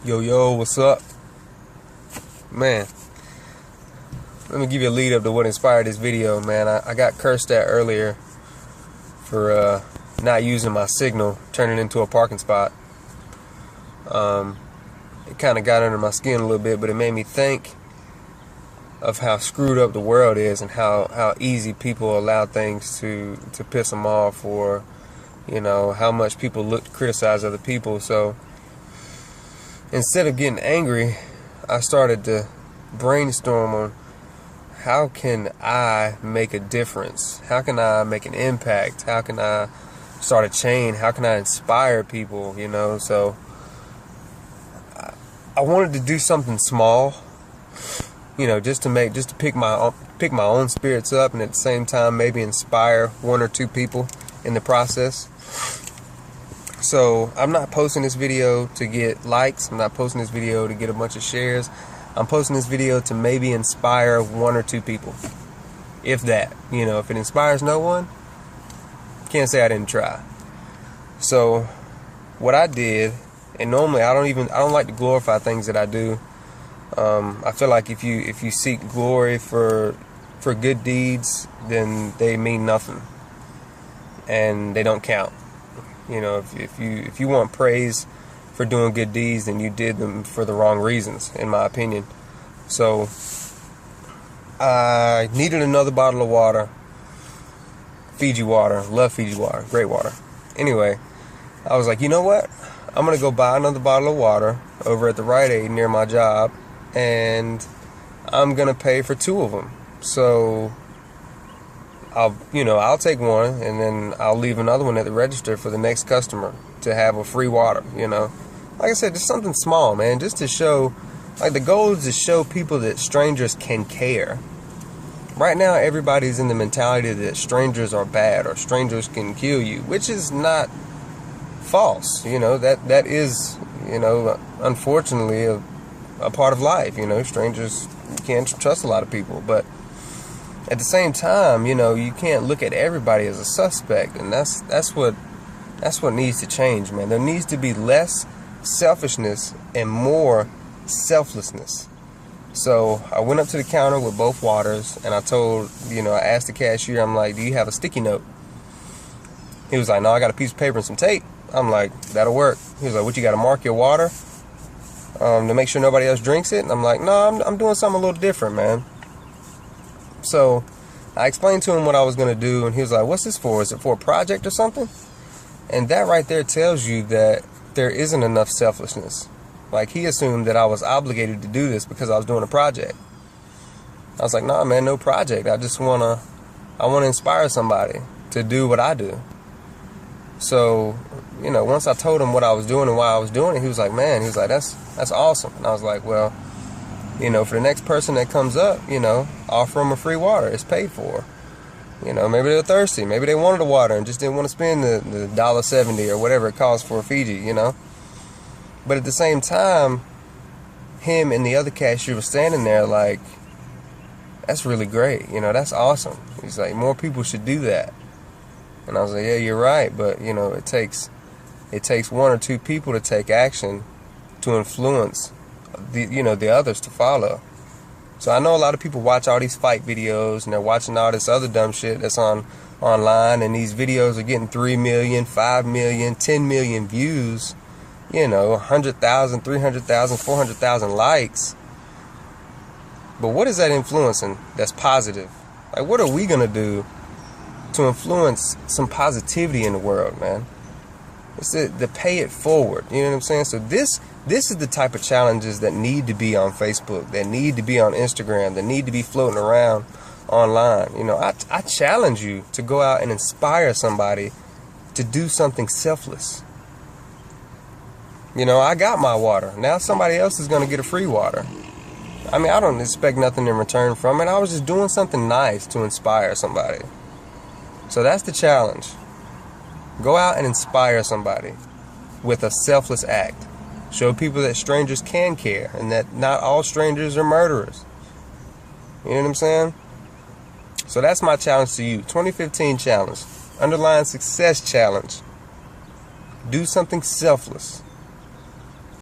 Yo, what's up? Man, let me give you a lead up to what inspired this video, man. I got cursed at earlier for not using my signal, turning into a parking spot. It kind of got under my skin a little bit, but it made me think of how screwed up the world is and how easy people allow things to piss them off, or how much people look to criticize other people. So instead of getting angry, I started to brainstorm on how can I make a difference? How can I make an impact? How can I start a chain? How can I inspire people? So I wanted to do something small, just to pick my own spirits up, and at the same time maybe inspire one or two people in the process. So I'm not posting this video to get likes. I'm not posting this video to get a bunch of shares. I'm posting this video to maybe inspire one or two people, if that. If it inspires no one, can't say I didn't try. So what I did, and normally I don't like to glorify things that I do. I feel like if you seek glory for good deeds, then they mean nothing and they don't count. If you want praise for doing good deeds, then you did them for the wrong reasons, in my opinion. So I needed another bottle of water. Fiji water. Love Fiji water. Great water. Anyway, I was like, you know what? I'm going to go buy another bottle of water over at the Rite Aid near my job, and I'm going to pay for two of them. So I'll take one, and then I'll leave another one at the register for the next customer to have a free water. Like I said, just something small, man, just to show, like, the goal is to show people that strangers can care. Right now, everybody's in the mentality that strangers are bad or strangers can kill you, which is not false. That is, unfortunately a part of life. Strangers, you can't trust a lot of people, but at the same time, you can't look at everybody as a suspect, and that's what needs to change, man. There needs to be less selfishness and more selflessness. So I went up to the counter with both waters, and I asked the cashier, I'm like, do you have a sticky note? He was like, no, I got a piece of paper and some tape. I'm like, that'll work. He was like, what, you got to mark your water to make sure nobody else drinks it? And I'm like, no, I'm doing something a little different, man. So I explained to him what I was going to do, and he was like, what's this for? Is it for a project or something? And that right there tells you that there isn't enough selflessness. Like, he assumed that I was obligated to do this because I was doing a project. I was like, nah, man, no project. I want to inspire somebody to do what I do. So, once I told him what I was doing and why I was doing it, he was like, that's awesome. And I was like, well, for the next person that comes up, offer them a free water. It's paid for. Maybe they're thirsty. Maybe they wanted a water and just didn't want to spend the $1.70 or whatever it costs for a Fiji, But at the same time, him and the other cashier was standing there like, that's really great. That's awesome. He's like, more people should do that. And I was like, yeah, you're right. But, it takes one or two people to take action to influence the others to follow. So I know a lot of people watch all these fight videos, and they're watching all this other dumb shit that's online, and these videos are getting 3 million, 5 million, 10 million views, 100,000, 300,000, 400,000 likes. But what is that influencing that's positive? Like, what are we gonna do to influence some positivity in the world, man? It's the pay it forward. You know what I'm saying? So this is the type of challenges that need to be on Facebook, that need to be on Instagram, that need to be floating around online. I challenge you to go out and inspire somebody to do something selfless. I got my water. Now somebody else is going to get a free water. I mean, I don't expect nothing in return from it. I was just doing something nice to inspire somebody. So that's the challenge. Go out and inspire somebody with a selfless act. Show people that strangers can care, and that not all strangers are murderers. You know what I'm saying? So that's my challenge to you. 2015 challenge. Underline success challenge. Do something selfless.